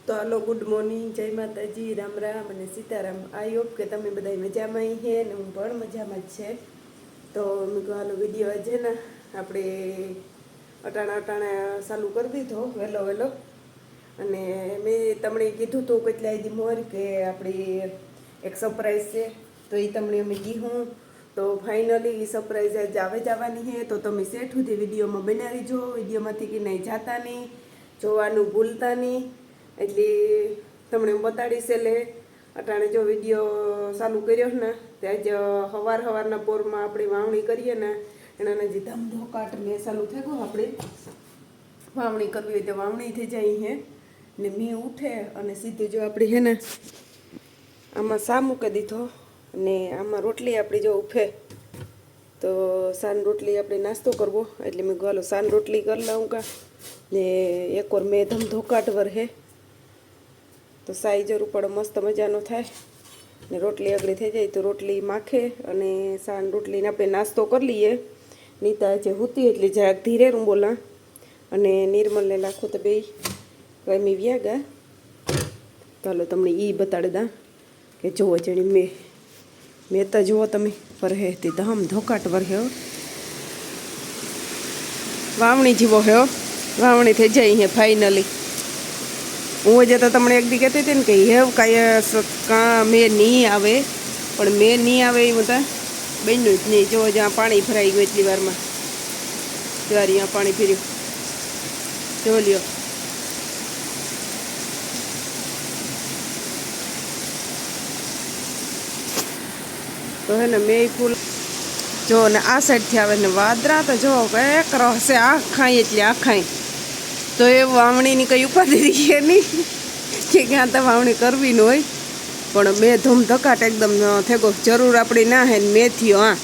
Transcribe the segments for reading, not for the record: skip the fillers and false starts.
તો હાલો, good morning, જય માતાજી, રામ રામ અને સીતારામ. આઈ હોપ કે તમે બધા મજામાં છે ને હું પણ મજામાં જ છે. તો મેં કહું હાલો વિડીયો આજે ને આપણે અટાણા ચાલુ કરી દીધો વહેલો. અને મેં તમને કીધું હતું કેટલા દી મોર કે આપણી એક સરપ્રાઈઝ છે, તો એ તમને અમે કીધું. તો ફાઇનલી એ સરપ્રાઈઝ જ આવવાની છે. તો તમે સેટ સુધી વિડીયોમાં બનાવી જો, વિડીયોમાંથી કે નહીં જાતા નહીં, જોવાનું ભૂલતા નહીં. એટલે તમને બતાડીશ. એટલે અટાણે જો વિડીયો ચાલુ કર્યો ને ત્યાં જ સવારના પોરમાં આપણે વાવણી કરીએ ને એના જે ધમધોકાટ ને ચાલુ થઈ ગયો. આપણે વાવણી કરવી હોય તો વાવણી થઈ જાય છે ને મી ઉઠે અને સીધું જો આપણે છે ને આમાં સા મૂકી દીધો ને આમાં રોટલી આપણી જો ઉફે. તો સાન રોટલી આપણે નાસ્તો કરવો એટલે મેં ગાલો સાન રોટલી કરી લઉં કા ને એકવાર મેં ધમધોકાટ વર હે તો સાઈ જરૂર પડે મસ્ત મજાનો થાય ને રોટલી આગળ થઈ જાય તો રોટલી માખે અને સાન રોટલીને આપણે નાસ્તો કરી લઈએ. નીતા જે હુતી એટલે જરાક ધીરે હું બોલા અને નિર્મલને લાખો તો બે ગમી વ્યા ગયા. ચાલો તમને એ બતાડી દા કે જુઓ જણી મેં તો જુઓ તમે વરહે તે ધમ ધોકાટ વરહ્યો વાવણી જીવો હ્યો વાવણી થઈ જાય હે ફાઇનલી. હું જતા તમને એક દી કહેતી હતી ને કે હેવ કાંઈ મેં નહીં આવે, પણ મેં નહીં આવે એ બધા બન્યું જ નહીં. જો જ્યાં પાણી ભરાઈ ગયું એટલી વારમાં જ્વારી ત્યાં પાણી ફર્યું જો લ્યો. તો હે ને મેં ફૂલ જો ને આ સાઈડથી આવે ને વાદરા તો જો એક રહેશે આખાઈ એટલે આખાઈ. તો એ વાવણીની કંઈ ઉપાધિ રહી નહીં કે ક્યાં તો વાવણી કરવી ન હોય, પણ મેં ધૂમધકાટ એકદમ થેગો જરૂર આપણી ના હે ને મેં થયો. હા,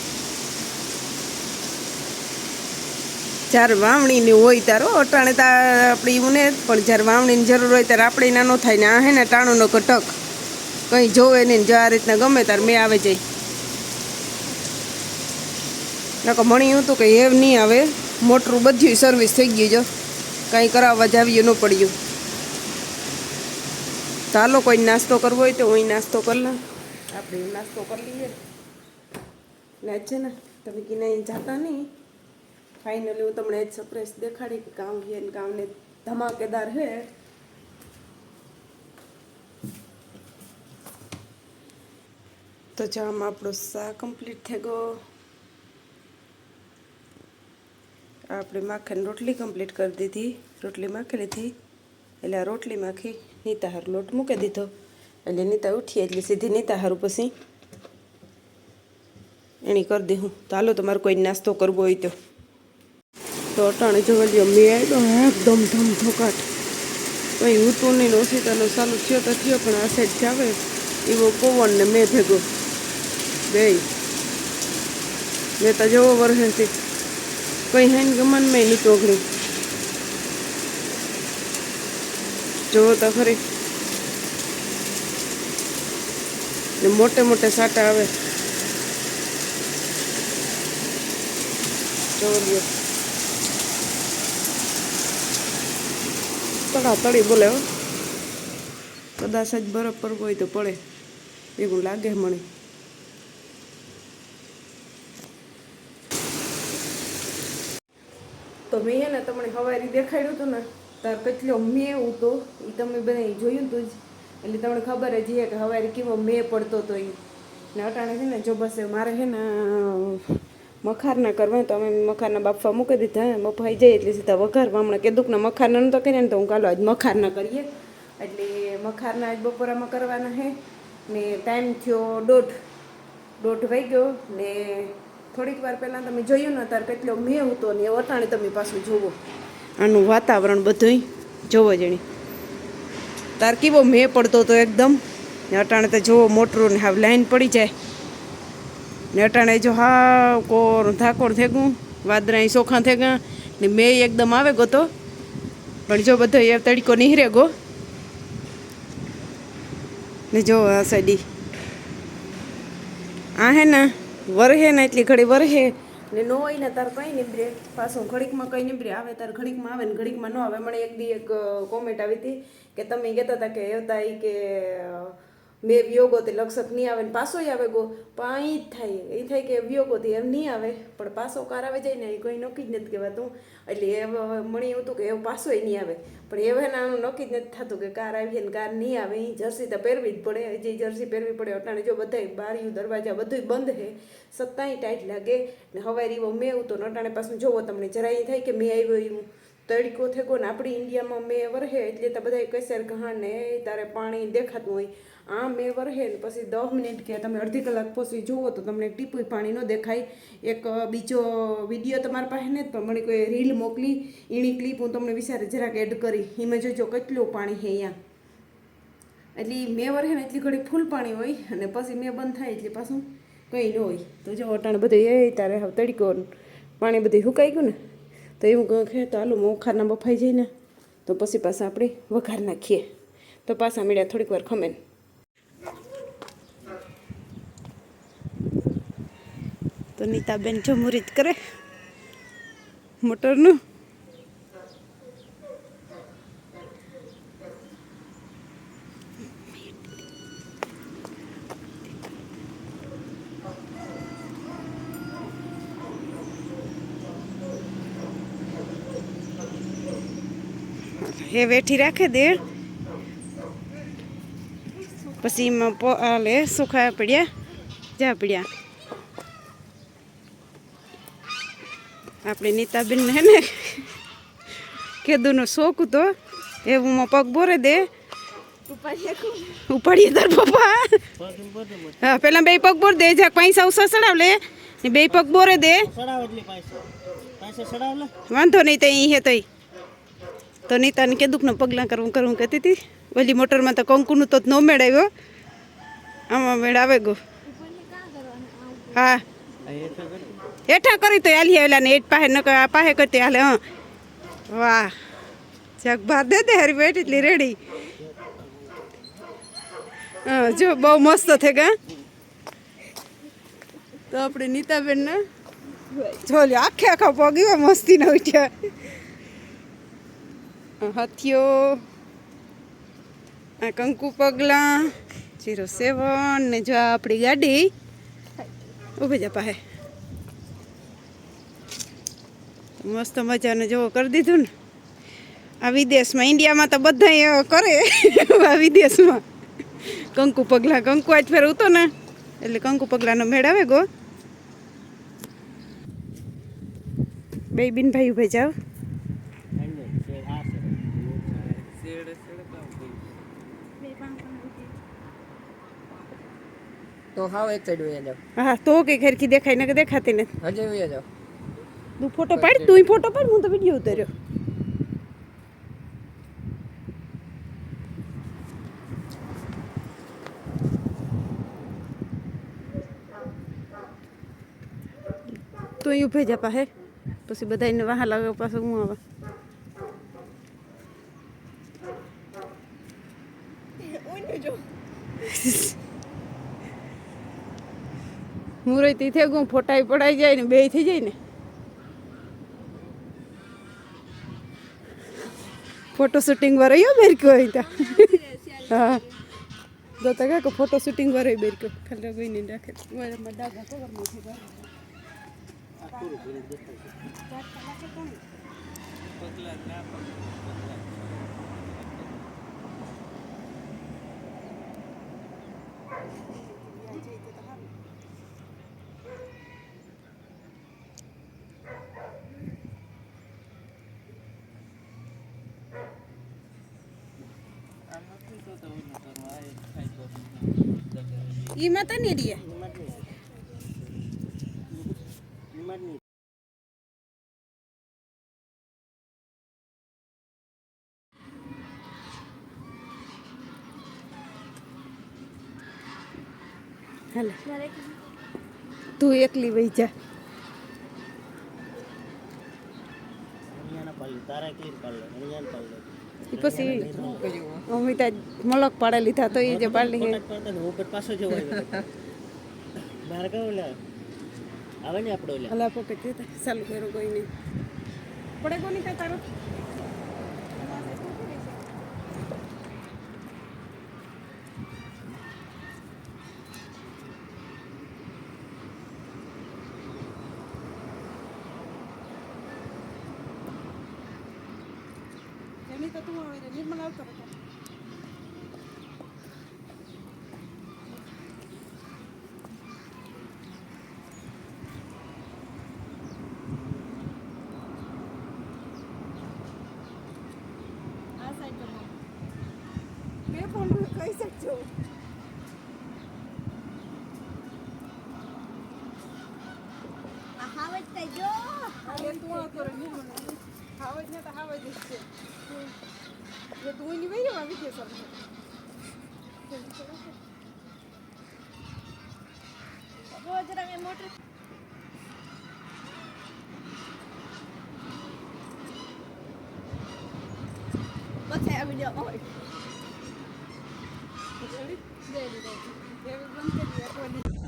જ્યારે વાવણીની હોય તારો અટાણે તાર આપણી ઉને, પણ જ્યારે વાવણીની જરૂર હોય ત્યારે આપણે ના ન થાય ને આ હે ને ટાણુનો કટક કંઈ જોવે નહીં. જો આ રીતના ગમે ત્યારે મેં આવે જાય નકો મણી હતું કે એવ નહીં આવે. મોટરું બધું સર્વિસ થઈ ગયું, જો કાંઈ કરાવવા જાવીએ ન પડ્યું. ચાલો કોઈ નાસ્તો કરવો હોય તો હું નાસ્તો કરી લઉં. આપણે નાસ્તો કરી લઈએ ને છે ને તમે કિનાઈ જાતા નહીં. ફાઇનલી હું તમને જ સરપ્રાઈઝ દેખાડી કે કામ છે ને કામને ધમાકેદાર છે. તો જામ આપણો શા કમ્પ્લીટ થઈ ગયો. આપણે માખણ રોટલી કમ્પ્લીટ કરી દીધી. રોટલી માખેલી હતી એટલે આ રોટલી માખી નીતા હાર લોટ મૂકી દીધો એટલે નીતા ઉઠી એટલે સીધી નીતા હારું પછી એની કરી દે. હું તો હાલો તમારે કોઈ નાસ્તો કરવો હોય તો અટાણે જોવા લ્યો મેં આવ્યો એકદમ ધમ ધોકાટ કંઈ ઉતું નહીં. ઓસીતાનો ચાલુ થયો તો થયો, પણ આ સાઈડથી આવે એવો પવન ને મેં ભેગો બે મેં તો જવો વર્ષેથી કંઈ હેન ગમન મેં નહીં ટોકડી જોવો તો ખરી ને મોટે સાટા આવે જોવો લ્યો. તળી બોલે હો, કદાચ જ બરફ પર હોય તો પડે એવું લાગે મને. તો મેં ને તમને સવારે દેખાડ્યું હતું ને તાર કેટલો મેં હતો એ તમે બધા જોયું હતું જ એટલે તમને ખબર જ છે કે સવારે કેવો મેં પડતો હતો એ. ને અટાણે છે ને જો બસ મારે છે ને મખારના કરવા તો અમે મખારના બાફવા મૂકી દીધા. બફાઈ જાય એટલે સીધા વઘારવા. હમણાં કીધું ને મખારના નહોતો કર્યા ને તો હું કાલો આજ મખારના કરીએ એટલે મખારના આજ બપોરામાં કરવાના છે. ને ટાઈમ થયો દોઢ વાગ્યો ને થોડીક વાર પહેલાં તમે જોયું ને ત્યારે કેટલો મેં હતો ને એ અટાણે તમે પાછું જુઓ આનું વાતાવરણ બધું જોવો જણી તાર કેવો મેં પડતો હતો એકદમ. ને અટાણે તો જોવો મોટરું ને હાવ લાઈન પડી જાય ને અટાણે જો હા કોર ધાકોડ થઈ ગયું વાદરા ચોખા થઈ ગયા ને મેં એકદમ આવે ગયો તો, પણ જો બધો એ તડકો નીહરે ગયો ને જો આ સાઈડી આ હે ને વરહે ને એટલી ઘડી વરહે ને ન હોય ને તાર કંઈ નીબરે પાછું ઘડીકમાં કંઈ નીબરે આવે તાર ઘડીકમાં આવે ને ઘડીકમાં ન આવે. મને એક દી એક કોમેન્ટ આવી હતી કે તમે કહેતા હતા કે એવતા એ કે મેં વિયોગો તે લક્ષક નહીં આવે ને પાછો આવે ગો પણ અહીં જ થાય એ થાય કે વિયોગોથી એમ નહીં આવે પણ પાછો કાર આવે જાય ને એ કોઈ નક્કી જ નથી કહેવાતું એટલે એ મળી એવું હતું કે એવું પાછો નહીં આવે પણ હવે નાનું નક્કી જ નથી થતું કે કાર આવીએ ને કાર નહીં આવે એ જર્સી તો પહેરવી જ પડે જે જર્સી પહેરવી પડે અટાણે જો બધા બારીયું દરવાજા બધું બંધ છે સત્તાય ટાઈટ લાગે ને હવારી એવો મેં તો અટાણે પાછું જોવો તમને જરાય થાય કે મેં આવ્યો એવું તડકો થયો ને આપણી ઇન્ડિયામાં મેં વરહે એટલે તો બધા કસેર ઘાણ ને તારે પાણી દેખાતું હોય આ મેં વરહે ને પછી 10 મિનિટ કે તમે અડધી કલાક પછી જુઓ તો તમને ટીપુય પાણી ન દેખાય એક બીજો વિડીયો તમારા પાસે ને પણ મને કોઈ રીલ મોકલી એની ક્લિપ હું તમને વિચારે જરાક એડ કરી એમાં જોજો કેટલું પાણી છે અહીંયા એટલે મેં વરહે ને એટલી ઘડી ફૂલ પાણી હોય અને પછી મેં બંધ થાય એટલે પાછું કંઈ ન હોય તો જો અટાણે બધું એ તારે હવે તડકો પાણી બધું સુકાઈ ગયું ને તો એવું કહે તો આલુ મોખારના બફાઈ જાય ને તો પછી પાછા આપણે વઘાર નાખીએ તો પાછા મળ્યા થોડીક વાર ખમેન તો નીતાબેન જો મુરીત કરે મોટરનું એ વેઠી રાખે દે પછી એમાં લે સુખા પડ્યા જા પડ્યા આપણે નીતાબેન હે ને કેદુનો શોખ તો એવું પગ બોરે દે ઉપાડીએ તાર પપ્પા હા પેલા બે પગ બોર દે જા પૈસા ઉસા ચડાવ લે ને બે પગ બોરે દે વાંધો નહીં તો અહીં હે તો નીતાને કે દુઃખનું પગલાં કરવું કહેતી હતી ઓલી મોટરમાં તો કંકુનું તો ન મેળવ્યો આમાં મેળાવે ગો હા હેઠા કરી તો હાલી આવેલા ને એટ પાસે ન આ પાસે કરતી હાલે હા વાહ જગ ભાત દે દે હરી બેઠ એટલી રેડી હા જો બહુ મસ્ત થઈ ગયા તો આપણે નીતાબેન ને જો આખે આખા પગ મસ્તી ન ઉઠ્યા હથિયો આ કંકુ પગલા 07 ને જો આપણી ગાડી ઉભી જા પાસે મસ્ત મજાનું જેવો કરી દીધું ને આ વિદેશમાં ઇન્ડિયામાં તો બધા કરે આ વિદેશમાં કંકુ પગલા કંકુ આજ ફેર ઉતો ને એટલે કંકુ પગલાનો મેળ આવે ગો બે બિન ભાઈ ઉભે જાવ તો હાવ એક સાઈડ વયા જાવ હા તો કે ઘરકી દેખાય ને કે દેખાતી નથી હજે વયા જાવ તું ફોટો પાડ તું ફોટો પાડ હું તો વિડિયો ઉતાર્યો તું અહીં ઉભે જા પાસે પછી બધાને વાહ લાગે પાછું હું આવે મુરતી થઈ ગયું ફોટાઈ પડાઈ જાય ને બે થઈ જાય ને ફોટો શૂટિંગ વાળો બેરકો હોય તા હા તો કાકો ફોટો શૂટિંગ વાળો બેરકો ખાલી કોઈ નહીં રાખે ડાગા કવર નથી ઈમાં તો નહીં રહે હાલે તું એકલી વહી જા પછી અમિતા મલક પાડે લીધા તો એ જે પાડી પાછો જવો મારે કહું આવે ને આપણો હલા પોકેટ દેતા ચાલુ કર્યું કોઈ નહીં પડે કોની તારો તો તું નિર્મલ આવતો રહેતો આ સાઈડ પર બે ફોન કહી શકજો હાવજ કઈ જો એ તું આવતો રહે નિર્મલ હાવજ ને તો હાવજ જ છે એ તું ની વહી આવી છે સર રોજ રમે મોટર પછી આ વિડિયો હોય એવી બંધ કરી